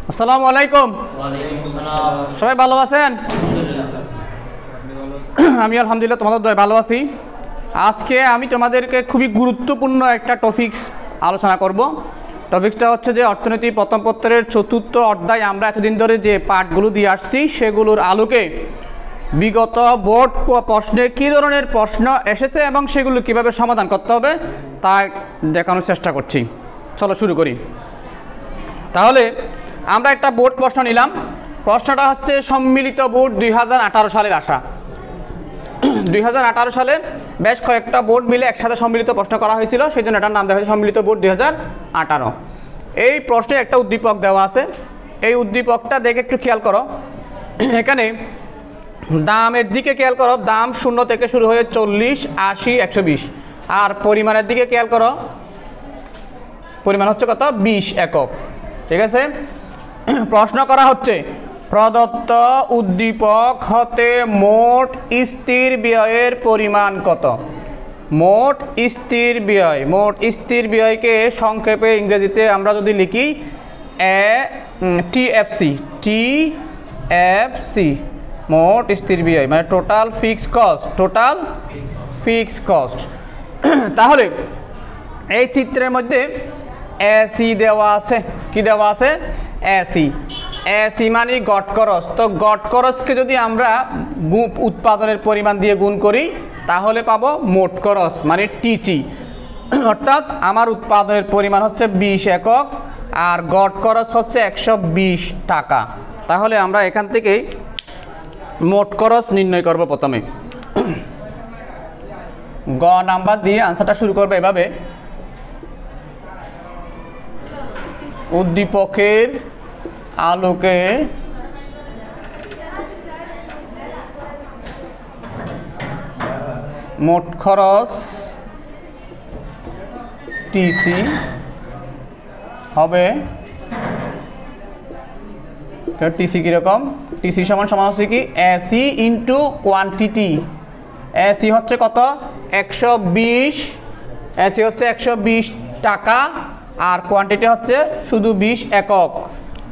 আসসালামু আলাইকুম। সবাই ভালো আছেন? আমি আলহামদুলিল্লাহ তোমাদের দয়ায় ভালো আছি। আজকে আমি তোমাদেরকে খুবই গুরুত্বপূর্ণ একটা টপিকস আলোচনা করব। টপিকসটা হচ্ছে যে অর্থনীতি প্রথম পত্রের ৪র্থ অধ্যায় আমরা এতদিন ধরে যে পাঠগুলো দিয়ে আসছি সেগুলোর আলোকে বিগত বোর্ড প্রশ্নে কী ধরনের প্রশ্ন এসেছে এবং সেগুলো কীভাবে সমাধান করতে হবে তা দেখানোর চেষ্টা করছি। চলো শুরু করি। তাহলে আমরা একটা বোর্ড প্রশ্ন নিলাম। প্রশ্নটা হচ্ছে সম্মিলিত বোর্ড 2018 সালের আসা। 2018 সালে বেশ কয়েকটা বোর্ড মিলে একসাথে সম্মিলিত প্রশ্ন করা হয়েছিল, সেই জন্য এটার নাম দেওয়া হয়েছে সম্মিলিত বোর্ড 2018। এই প্রশ্নে একটা উদ্দীপক দেওয়া আছে। এই উদ্দীপকটা দেখে একটু খেয়াল করো। এখানে দামের দিকে খেয়াল করো, দাম 0 থেকে শুরু হয়ে 40, 80, 120। আর পরিমাণের দিকে খেয়াল করো, পরিমাণ হচ্ছে কত? 20 একক। ঠিক আছে। প্রশ্ন করা হচ্ছে প্রদত্ত উদ্দীপক হতে মোট স্থির ব্যয়ের পরিমাণ কত? মোট স্থির ব্যয়। মোট স্থির ব্যয়কে সংক্ষেপে ইংরেজিতে আমরা যদি লিখি টিএফসি। টিএফসি মোট স্থির ব্যয় মানে total fixed cost. Total fixed cost. তাহলে এই চিত্রের মধ্যে এসি দেওয়া আছে। কি দেওয়া আছে? এসি। এসি মানে গড় খরচ। তো গড় খরচকে যদি আমরা উৎপাদনের পরিমাণ দিয়ে গুণ করি তাহলে পাবো মোট খরচ মানে টিসি। অর্থাৎ আমার উৎপাদনের পরিমাণ হচ্ছে 20 একক আর গড় খরচ হচ্ছে 120 টাকা। তাহলে আমরা এখান থেকে মোট খরচ নির্ণয় করব। প্রথমে গ নাম্বার দিয়ে আনসারটা শুরু করবে এভাবে। উদ্দীপকের আলোকে মোট খরচ টিসি হবে। টিসি কীরকম? টিসি সমান হচ্ছে কি? AC into quantity. এসি হচ্ছে কত? 120। এসি হচ্ছে 120 টাকা আর কোয়ান্টিটি হচ্ছে শুধু 20 একক।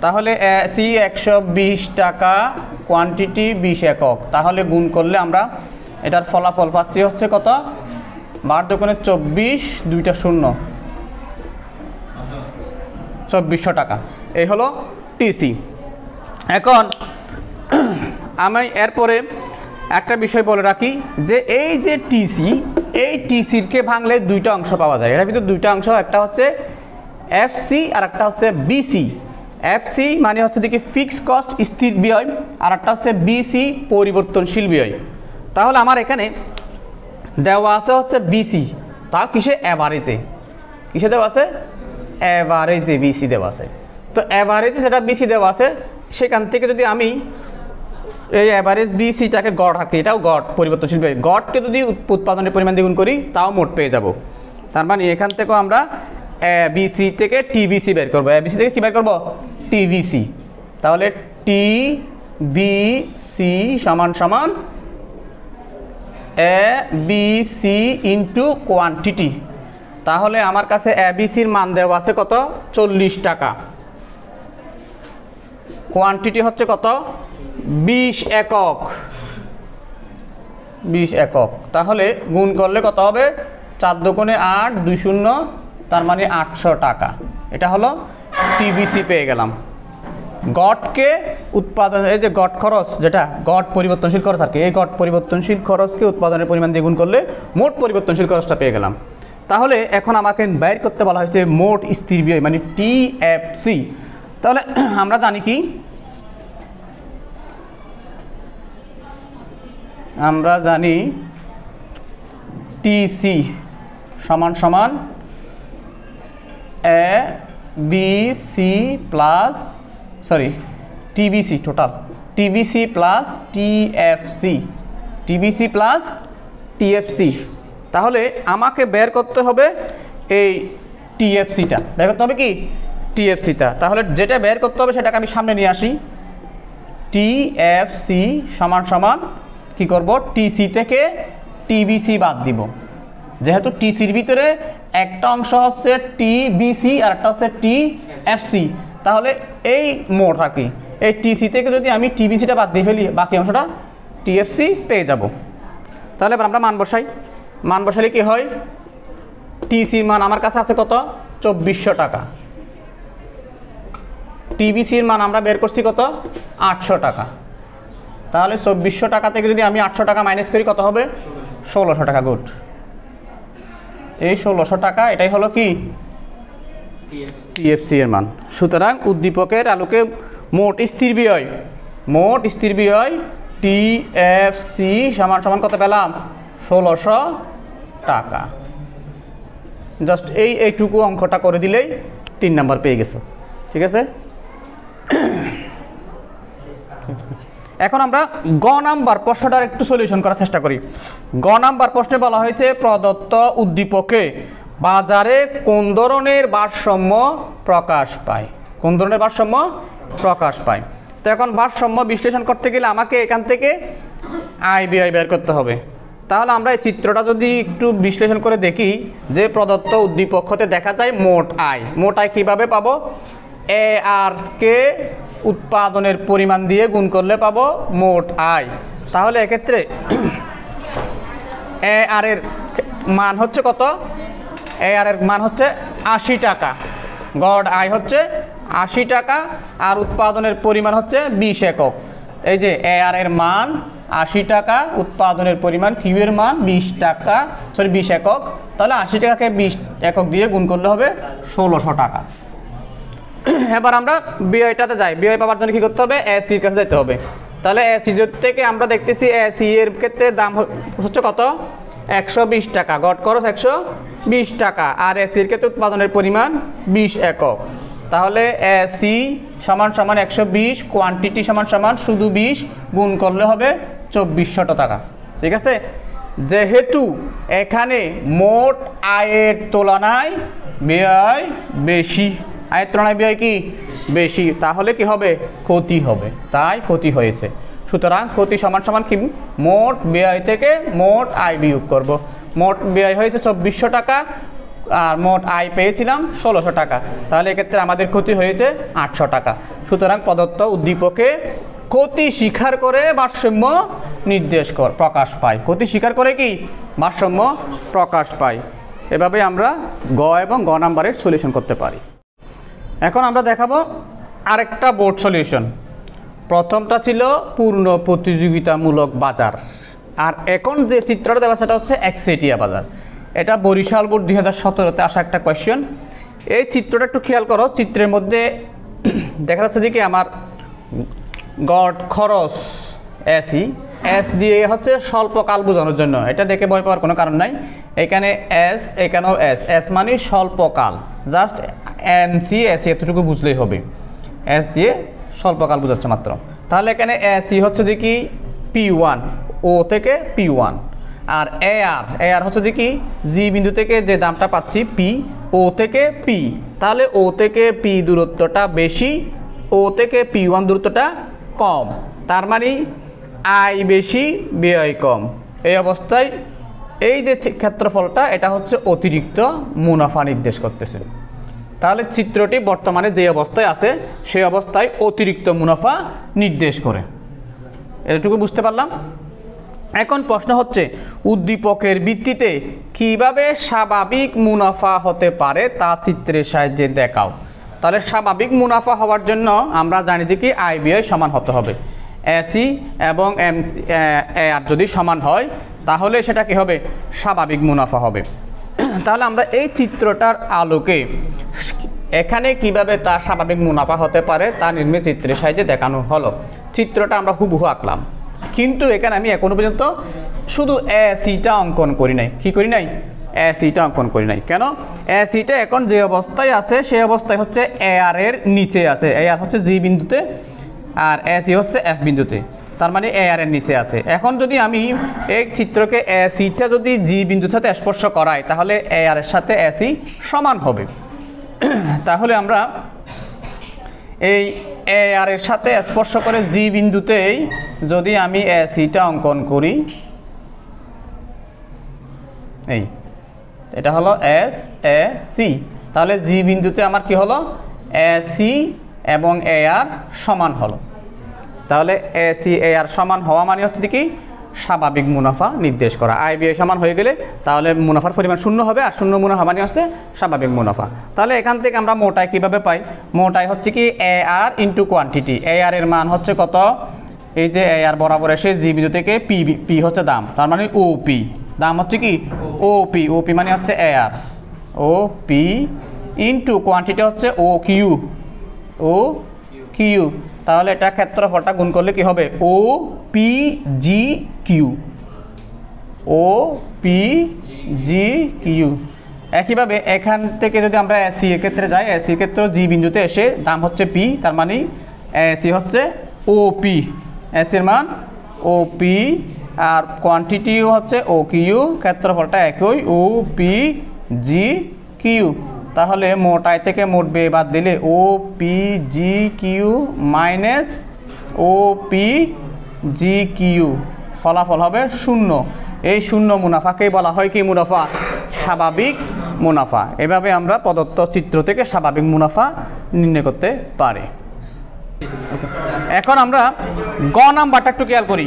তাহলে এসি 120 টাকা, কোয়ান্টিটি 20 একক। তাহলে গুণ করলে আমরা এটার ফলাফল পাচ্ছি হচ্ছে কত? 12 দুগুণে 24, 2টা 0, 2400 টাকা। এই হলো টিসি। এখন আমি এরপরে একটা বিষয় বলে রাখি যে এই যে টিসি, এই টিসিরকে ভাঙলে দুইটা অংশ পাওয়া যায়। এটার ভিতরে দুইটা অংশ, একটা হচ্ছে এফসি আর একটা হচ্ছে বিসি। এফসি মানে হচ্ছে দেখি ফিক্সড কস্ট স্থির ব্যয় আর একটা হচ্ছে বিসি পরিবর্তনশীল ব্যয়। তাহলে আমার এখানে দেওয়া আছে হচ্ছে বিসি, তা কিসে? অ্যাভারেজে। কিসে দেওয়া আছে? অ্যাভারেজে বিসি দেওয়া আছে। তো অ্যাভারেজে সেটা বিসি দেওয়া আছে, সেখান থেকে যদি আমি এই অ্যাভারেজ বিসিটাকে গড় রাখি, এটাও গড় পরিবর্তনশীল ব্যয়, গড়কে যদি উৎপাদনের পরিমাণ দ্বিগুণ করি তাও মোট পেয়ে যাব। তার মানে এখান থেকেও আমরা বিসি থেকে টিবিসি বের করবো। বিসি থেকে কী বের করবো? টিবিসি। তাহলে টিবিসি সমান সমান এবিসি ইন্টু কোয়ান্টিটি। তাহলে আমার কাছে এবিসির মান দেওয়া আছে কত? 40 টাকা। কোয়ান্টিটি হচ্ছে কত? 20 একক। 20 একক। তাহলে গুণ করলে কত হবে? 4 দুগুণে 8, 2 শূন্য, তার মানে 800 টাকা। এটা হলো টিবিসি পেয়ে গেলাম। গড়কে উৎপাদন, এই যে গড় খরচ যেটা গড় পরিবর্তনশীল খরচ আর কি, এই গড় পরিবর্তনশীল খরচকে উৎপাদনের পরিমাণ দিয়ে গুণ করলে মোট পরিবর্তনশীল খরচটা পেয়ে গেলাম। তাহলে এখন আমাকে বের করতে বলা হয়েছে মোট স্থির ব্যয় মানে টিএফসি। তাহলে আমরা জানি কি? আমরা জানি টিসি সমান সমান A B C plus TBC, total TBC plus TFC. TBC plus TFC. তাহলে আমাকে বের করতে হবে এই টিএফসিটা। বের করতে হবে কি? টিএফসিটা। তাহলে যেটা বের করতে হবে সেটাকে আমি সামনে নিয়ে আসি। টিএফসি সমান সমান কী করব? টিসি থেকে টিবিসি বাদ দিব। যেহেতু টিসির ভিতরে একটা অংশ হচ্ছে টিবিসি আর একটা হচ্ছে টিএফসি, তাহলে এই মোট আর কি এই টিসি থেকে যদি আমি টিবিসিটা বাদ দিয়ে ফেলি বাকি অংশটা টিএফসি পেয়ে যাব। তাহলে এবার আমরা মান বসাই, মান বসালে কি হয়, টিসির মান আমার কাছে আছে কত 2400 টাকা, টিবিসির মান আমরা বের করছি কত 800 টাকা। তাহলে 2400 টাকা থেকে যদি আমি 800 টাকা মাইনাস করি কত হবে 1600 টাকা। গুড, এই 1600 টাকা এটাই হলো কি টিএফসি এর মান। সুতরাং উদ্দীপকের আলোকে মোট স্থির ব্যয় টিএফসি সমান সমান কত পেলাম 1600 টাকা। জাস্ট এইটুকু অঙ্কটা করে দিলেই 3 নাম্বার পেয়ে গেছো, ঠিক আছে। এখন আমরা গ নাম্বার প্রশ্নটার একটু সলিউশন করার চেষ্টা করি। গ নাম্বার প্রশ্নে বলা হয়েছে প্রদত্ত উদ্দীপকে বাজারে কোন ধরনের ভারসাম্য প্রকাশ পায়, কোন ধরনের ভারসাম্য প্রকাশ পায়। তো এখন ভারসাম্য বিশ্লেষণ করতে গেলে আমাকে এখান থেকে আয় ব্যয় বের করতে হবে। তাহলে আমরা এই চিত্রটা যদি একটু বিশ্লেষণ করে দেখি যে প্রদত্ত উদ্দীপক হতে দেখা যায় মোট আয় কিভাবে পাবো, এ আর কে উৎপাদনের পরিমাণ দিয়ে গুণ করলে পাবো মোট আয়। তাহলে এক্ষেত্রে এ আর এর মান হচ্ছে কত, এ আর এর মান হচ্ছে 80 টাকা, গড় আয় হচ্ছে 80 টাকা আর উৎপাদনের পরিমাণ হচ্ছে 20 একক। এই যে এ আর এর মান 80 টাকা, উৎপাদনের পরিমাণ কিউ এর মান 20 টাকা, 20 একক। তাহলে 80 টাকাকে 20 একক দিয়ে গুণ করলে হবে 1600 টাকা। এবার আমরা ব্যয়টাতে যাই, ব্যয় পাওয়ার জন্য কী করতে হবে, এসির কাছে যেতে হবে। তাহলে এসি থেকে আমরা দেখতেছি এসি এর ক্ষেত্রে দাম হচ্ছে কত 120 টাকা, গড় খরচ 120 টাকা আর এসির ক্ষেত্রে উৎপাদনের পরিমাণ 20 একক। তাহলে এসি সমান সমান 120, কোয়ান্টিটি সমান সমান শুধু 20, গুণ করলে হবে 2400 টাকা, ঠিক আছে। যেহেতু এখানে মোট আয়ের তুলনায় ব্যয় বেশি, আয়ের তুলনায় ব্যয় কি বেশি, তাহলে কি হবে ক্ষতি হবে, তাই ক্ষতি হয়েছে। সুতরাং ক্ষতি সমান সমান কি মোট ব্যয় থেকে মোট আয় বিয়োগ করব। মোট ব্যয় হয়েছে 2400 টাকা আর মোট আয় পেয়েছিলাম 1600 টাকা, তাহলে এক্ষেত্রে আমাদের ক্ষতি হয়েছে 800 টাকা। সুতরাং প্রদত্ত উদ্দীপকে ক্ষতি স্বীকার করে ভারসাম্য প্রকাশ পায়, ক্ষতি স্বীকার করে কি ভারসাম্য প্রকাশ পায়। এভাবে আমরা গ এবং গ নাম্বারের সলিউশন করতে পারি। এখন আমরা দেখাবো আরেকটা বোর্ড সলিউশন। প্রথমটা ছিল পূর্ণ প্রতিযোগিতামূলক বাজার, আর এখন যে চিত্রটা দেওয়া সেটা হচ্ছে একচেটিয়া বাজার। এটা বরিশাল বোর্ড 2017-তে আসা একটা কোয়েশ্চেন। এই চিত্রটা একটু খেয়াল করো, চিত্রের মধ্যে দেখা যাচ্ছে যে কি আমার গড় খরচ এসি, এস দিয়ে হচ্ছে স্বল্পকাল বোঝানোর জন্য, এটা দেখে ভয় পাওয়ার কোনো কারণ নাই। এখানে এস, এখানেও এস, এস মানে স্বল্পকাল, জাস্ট এমসি এসি এতটুকু বুঝলেই হবে, এস দিয়ে স্বল্পকাল বোঝাচ্ছে মাত্র। তাহলে এখানে এসি হচ্ছে যে কি P1, ও থেকে P1, আর এ আর হচ্ছে যে কি জি বিন্দু থেকে যে দামটা পাচ্ছি পি, ও থেকে পি। তাহলে ও থেকে পি দূরত্বটা বেশি, ও থেকে P1 দূরত্বটা কম, তার মানে আয় বেশি ব্যয় কম। এই অবস্থায় এই যে ক্ষেত্রফলটা এটা হচ্ছে অতিরিক্ত মুনাফা নির্দেশ করতেছে। তাহলে চিত্রটি বর্তমানে যে অবস্থায় আছে সেই অবস্থায় অতিরিক্ত মুনাফা নির্দেশ করে, এটুকু বুঝতে পারলাম। এখন প্রশ্ন হচ্ছে উদ্দীপকের ভিত্তিতে কিভাবে স্বাভাবিক মুনাফা হতে পারে তা চিত্রের সাহায্যে দেখাও। তাহলে স্বাভাবিক মুনাফা হওয়ার জন্য আমরা জানি যে কি আয় ব্যয় সমান হতে হবে, এসি এবং আর যদি সমান হয় তাহলে সেটা কি হবে স্বাভাবিক মুনাফা হবে। তাহলে আমরা এই চিত্রটার আলোকে এখানে কিভাবে তার স্বাভাবিক মুনাফা হতে পারে তা নির্মিত চিত্রের সাহায্যে দেখানো হলো। চিত্রটা আমরা হুবহু আঁকলাম, কিন্তু এখানে আমি এখনো পর্যন্ত শুধু এসিটা অঙ্কন করি নাই। কি করি নাই? এসিটা অঙ্কন করি নাই। কেন? এসিটা এখন যে অবস্থায় আছে সেই অবস্থায় হচ্ছে এ আর এর নিচে আছে, এ আর হচ্ছে জি বিন্দুতে আর এসি হচ্ছে এফ বিন্দুতে, তার মানে এ আর এর নিচে আছে। এখন যদি আমি এই চিত্রকে এসিটা যদি জি বিন্দুর সাথে স্পর্শ করাই তাহলে এ আর এর সাথে এসি সমান হবে। তাহলে আমরা এই এ আর এর সাথে স্পর্শ করে জি বিন্দুতেই যদি আমি এসিটা অঙ্কন করি, এই এটা হলো এস এ সি, তাহলে জি বিন্দুতে আমার কি হলো এসি এবং AR সমান হলো। তাহলে AC AR সমান হওয়া মানে হচ্ছে কি স্বাভাবিক মুনাফা নির্দেশ করা। IBA সমান হয়ে গেলে তাহলে মুনাফার পরিমাণ শূন্য হবে, আর শূন্য মুনাফা মানে হচ্ছে স্বাভাবিক মুনাফা। তাহলে এখান থেকে আমরা মোটাই কিভাবে পাই? মোটাই হচ্ছে কি AR ইন্টু কোয়ান্টিটি। AR এর মান হচ্ছে কত? এই যে AR বরাবর এসে জি বিন্দু থেকে P হচ্ছে দাম, তার মানে OP দাম হচ্ছে কি OP মানে হচ্ছে AR, OP ইন্টু কোয়ান্টিটি হচ্ছে OQ। তাহলে এটা ক্ষেত্রফলটা গুণ করলে কি হবে? OPGQ। একইভাবে এখান থেকে যদি আমরা AC এর ক্ষেত্রে যাই, AC এর ক্ষেত্রে জি বিন্দুতে এসে দাম হচ্ছে P, তার মানে AC হচ্ছে OP, AC এর মান OP, আর কোয়ান্টিটিও হচ্ছে OQ, ক্ষেত্রফলটা একই OPGQ। তাহলে মোট আয় থেকে মোট ব্যয় বাদ দিলে OPGQ মাইনাস OPGQ ফলাফল হবে শূন্য। এই শূন্য মুনাফাকেই বলা হয় কি মুনাফা? স্বাভাবিক মুনাফা। এভাবে আমরা প্রদত্ত চিত্র থেকে স্বাভাবিক মুনাফা নির্ণয় করতে পারি। এখন আমরা গ নাম্বারটা একটু খেয়াল করি।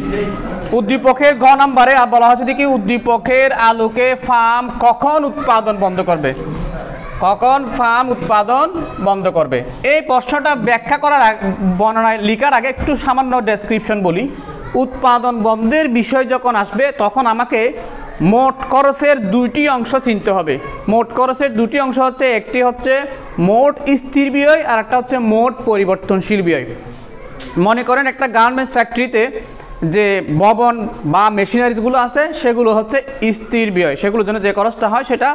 উদ্দীপকের গ নাম্বারে বলা হচ্ছে কি উদ্দীপকের আলোকে ফার্ম কখন উৎপাদন বন্ধ করবে? কখন ফার্ম উৎপাদন বন্ধ করবে? এই প্রশ্নটা ব্যাখ্যা করার বর্ণনায় লিখার আগে একটু সামান্য ডেসক্রিপশন বলি। উৎপাদন বন্ধের বিষয় যখন আসবে তখন আমাকে মোট খরচের দুইটি অংশ চিনতে হবে। মোট খরচের দুটি অংশ হচ্ছে, একটি হচ্ছে মোট স্থির ব্যয় আর একটা হচ্ছে মোট পরিবর্তনশীল ব্যয়। মনে করেন একটা গার্মেন্টস ফ্যাক্টরিতে যে ভবন বা মেশিনারিজগুলো আছে সেগুলো হচ্ছে স্থির ব্যয়, সেগুলোর জন্য যে খরচটা হয় সেটা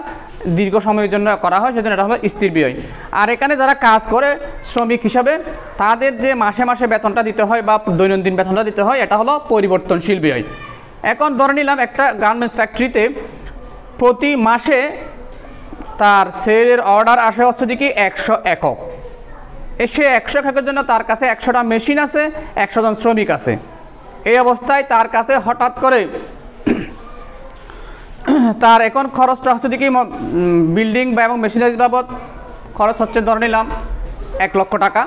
দীর্ঘ সময়ের জন্য করা হয়, সেজন্য এটা হলো স্থির ব্যয়। আর এখানে যারা কাজ করে শ্রমিক হিসাবে তাদের যে মাসে মাসে বেতনটা দিতে হয় বা দৈনন্দিন বেতনটা দিতে হয় এটা হলো পরিবর্তনশীল ব্যয়। এখন ধরে নিলাম একটা গার্মেন্টস ফ্যাক্টরিতে প্রতি মাসে তার সেলের অর্ডার আসে হচ্ছে কি 100 একক। সে 100 এককের জন্য তার কাছে 100টা মেশিন আছে, 100 জন শ্রমিক আছে। এই অবস্থায় তার কাছে হঠাৎ করে তার এখন খরচটা হচ্ছে কি বিল্ডিং বা এবং মেশিনারিজ বাবদ খরচ হচ্ছে ধরে নিলাম 1 লক্ষ টাকা।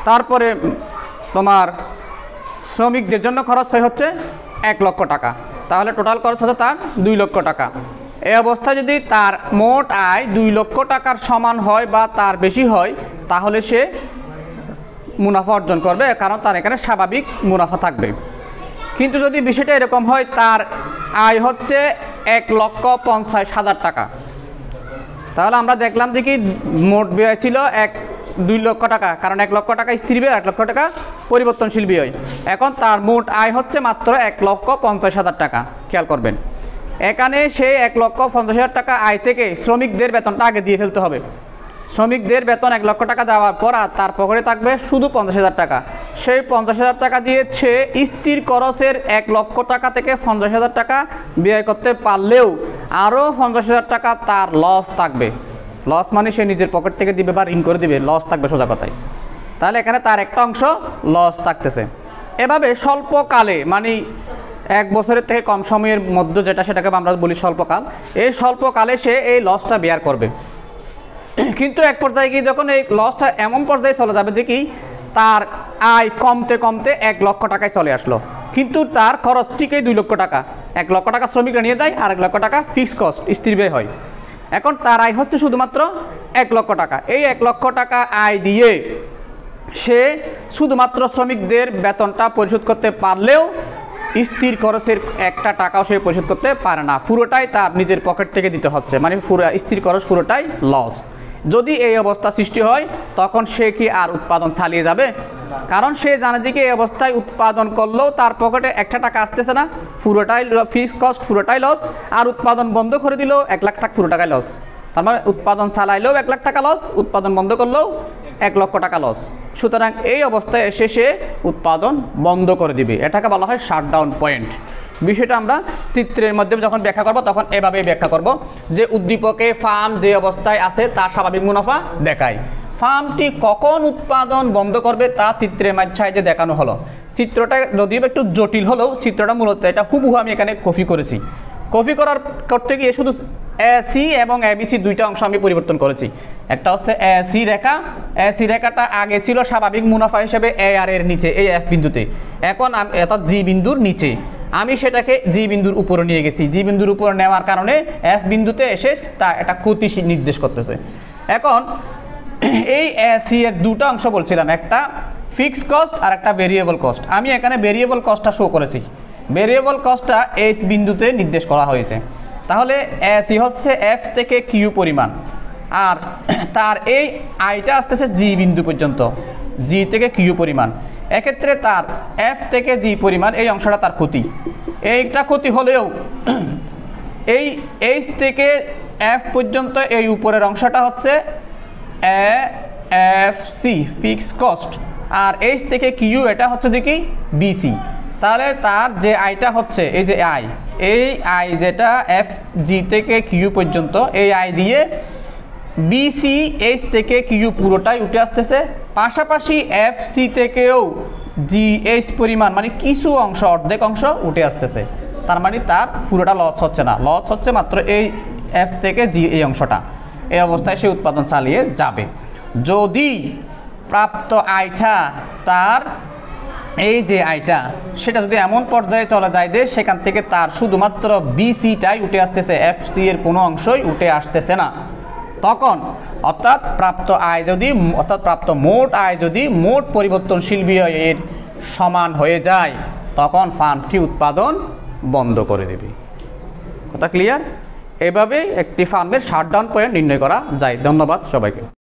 তারপরে তোমার শ্রমিকদের জন্য খরচ হচ্ছে 1 লক্ষ টাকা, তাহলে টোটাল খরচ হচ্ছে তার 2 লক্ষ টাকা। এই অবস্থায় যদি তার মোট আয় 2 লক্ষ টাকার সমান হয় বা তার বেশি হয় তাহলে সে মুনাফা অর্জন করবে, কারণ তার এখানে স্বাভাবিক মুনাফা থাকবে। কিন্তু যদি বিষয়টা এরকম হয় তার আয় হচ্ছে 1,50,000 টাকা, তাহলে আমরা দেখলাম যে কি মোট ব্যয় ছিল 2 লক্ষ টাকা, কারণ 1 লক্ষ টাকা স্থির ব্যয়, 1 লক্ষ টাকা পরিবর্তনশীল ব্যয়। এখন তার মোট আয় হচ্ছে মাত্র 1,50,000 টাকা। খেয়াল করবেন এখানে সে 1,50,000 টাকা আয় থেকে শ্রমিকদের বেতনটা আগে দিয়ে ফেলতে হবে। শ্রমিকদের বেতন 1 লক্ষ টাকা দেওয়ার পর আর তার পকেটে থাকবে শুধু 50,000 টাকা। সেই 50,000 টাকা দিয়ে সে স্থির খরচের 1 লক্ষ টাকা থেকে 50,000 টাকা ব্যয় করতে পারলেও আরও 50,000 টাকা তার লস থাকবে। লস মানে সে নিজের পকেট থেকে দিবে বা ঋণ করে দিবে, লস থাকবে সোজা কথায়। তাহলে এখানে তার একটা অংশ লস থাকতেছে। এভাবে স্বল্পকালে মানে 1 বছরের থেকে কম সময়ের মধ্যে যেটা সেটাকে আমরা বলি স্বল্পকাল, এই স্বল্পকালে সে এই লসটা বেয়ার করবে। কিন্তু এক পর্যায়ে গিয়ে যখন এই লসটা এমন পর্যায়ে চলে যাবে যে কি তার আয় কমতে কমতে 1 লক্ষ টাকায় চলে আসলো, কিন্তু তার খরচ ঠিকই 2 লক্ষ টাকা। 1 লক্ষ টাকা শ্রমিকরা নিয়ে যায় আর 1 লক্ষ টাকা ফিক্সড কস্ট স্থির ব্যয় হয়। এখন তার আয় হচ্ছে শুধুমাত্র 1 লক্ষ টাকা। এই 1 লক্ষ টাকা আয় দিয়ে সে শুধুমাত্র শ্রমিকদের বেতনটা পরিশোধ করতে পারলেও স্থির খরচের একটা টাকাও সে পরিশোধ করতে পারে না, পুরোটাই তার নিজের পকেট থেকে দিতে হচ্ছে, মানে পুরো স্থির খরচ পুরোটাই লস। যদি এই অবস্থা সৃষ্টি হয় তখন সে কি আর উৎপাদন চালিয়ে যাবে? কারণ সে জানে যে কি এই অবস্থায় উৎপাদন করলেও তার পকেটে একটা টাকা আসতেছে না, পুরোটাই ফিক্সড কস্ট, পুরোটাই লস। আর উৎপাদন বন্ধ করে দিলেও 1 লাখ টাকা পুরো টাকায় লস। তার মানে উৎপাদন চালাইলেও 1 লাখ টাকা লস, উৎপাদন বন্ধ করলেও 1 লক্ষ টাকা লস। সুতরাং এই অবস্থায় এসে সে উৎপাদন বন্ধ করে দিবে, এটাকে বলা হয় শাটডাউন পয়েন্ট। বিষয়টা আমরা চিত্রের মাধ্যমে যখন ব্যাখ্যা করব তখন এভাবেই ব্যাখ্যা করব যে উদ্দীপকে ফার্ম যে অবস্থায় আছে তার স্বাভাবিক মুনাফা দেখায়। ফার্মটি কখন উৎপাদন বন্ধ করবে তা চিত্রের সাহায্যে দেখানো হলো। চিত্রটা যদিও একটু জটিল হলেও চিত্রটা মূলত এটা হুবহু আমি এখানে কপি করেছি। কপি করতে গিয়ে শুধু এ সি এবং এ বি সি দুইটা অংশ আমি পরিবর্তন করেছি। একটা হচ্ছে A C Rekha, A C রেখাটা আগে ছিল স্বাভাবিক মুনাফা হিসেবে এ আর এর নিচে এই এফ বিন্দুতে, এখন অর্থাৎ জি বিন্দুর নিচে আমি সেটাকে জি বিন্দুর উপরে নিয়ে গেছি। জি বিন্দুর উপরে নেওয়ার কারণে এফ বিন্দুতে এসে তা একটা ক্ষতি নির্দেশ করতেছে। এখন এই এ সি এর দুটো অংশ বলছিলাম, একটা ফিক্সড কস্ট আর একটা ভেরিয়েবল কস্ট। আমি এখানে ভেরিয়েবল কস্টটা শো করেছি, ভেরিয়েবল কস্টটা এইচ বিন্দুতে নির্দেশ করা হয়েছে। তাহলে এসি হচ্ছে এফ থেকে কিউ পরিমাণ, আর তার এই আইটা আসতেছে জি বিন্দু পর্যন্ত, জি থেকে কিউ পরিমাণ। এক্ষেত্রে তার এফ থেকে জি পরিমাণ এই অংশটা তার ক্ষতি, এইটা ক্ষতি হলেও এই এইচ থেকে এফ পর্যন্ত এই উপরের অংশটা হচ্ছে A F C fixed cost, আর এইচ থেকে কিউ এটা হচ্ছে দেখি বিসি। তাহলে তার যে আইটা হচ্ছে এই যে আই, এই আই যেটা এফ জি থেকে কিউ পর্যন্ত, এই আই দিয়ে বিসি এইচ থেকে কিউ পুরোটাই উঠে আসতেছে, পাশাপাশি এফ সি থেকেও জি এইচ পরিমাণ মানে কিছু অংশ, অর্ধেক অংশ উঠে আসতেছে। তার মানে তার পুরোটা লস হচ্ছে না, লস হচ্ছে মাত্র এই এফ থেকে জি এই অংশটা। এই অবস্থায় সে উৎপাদন চালিয়ে যাবে যদি প্রাপ্ত আয়টা তার এই যে আয়টা সেটা যদি এমন পর্যায়ে চলে যায় যে সেখান থেকে তার শুধুমাত্র বিসিটাই উঠে আসতেছে, এফ সি এর কোনো অংশই উঠে আসতেছে না, তখন অর্থাৎ প্রাপ্ত আয় যদি প্রাপ্ত মোট আয় যদি মোট পরিবর্তনশীল ব্যয়ের সমান হয়ে যায়, তখন ফার্মটি উৎপাদন বন্ধ করে দেবে। কথা ক্লিয়ার? এভাবে একটি ফার্মের শাটডাউন পয়েন্ট নির্ণয় করা যায়। ধন্যবাদ সবাইকে।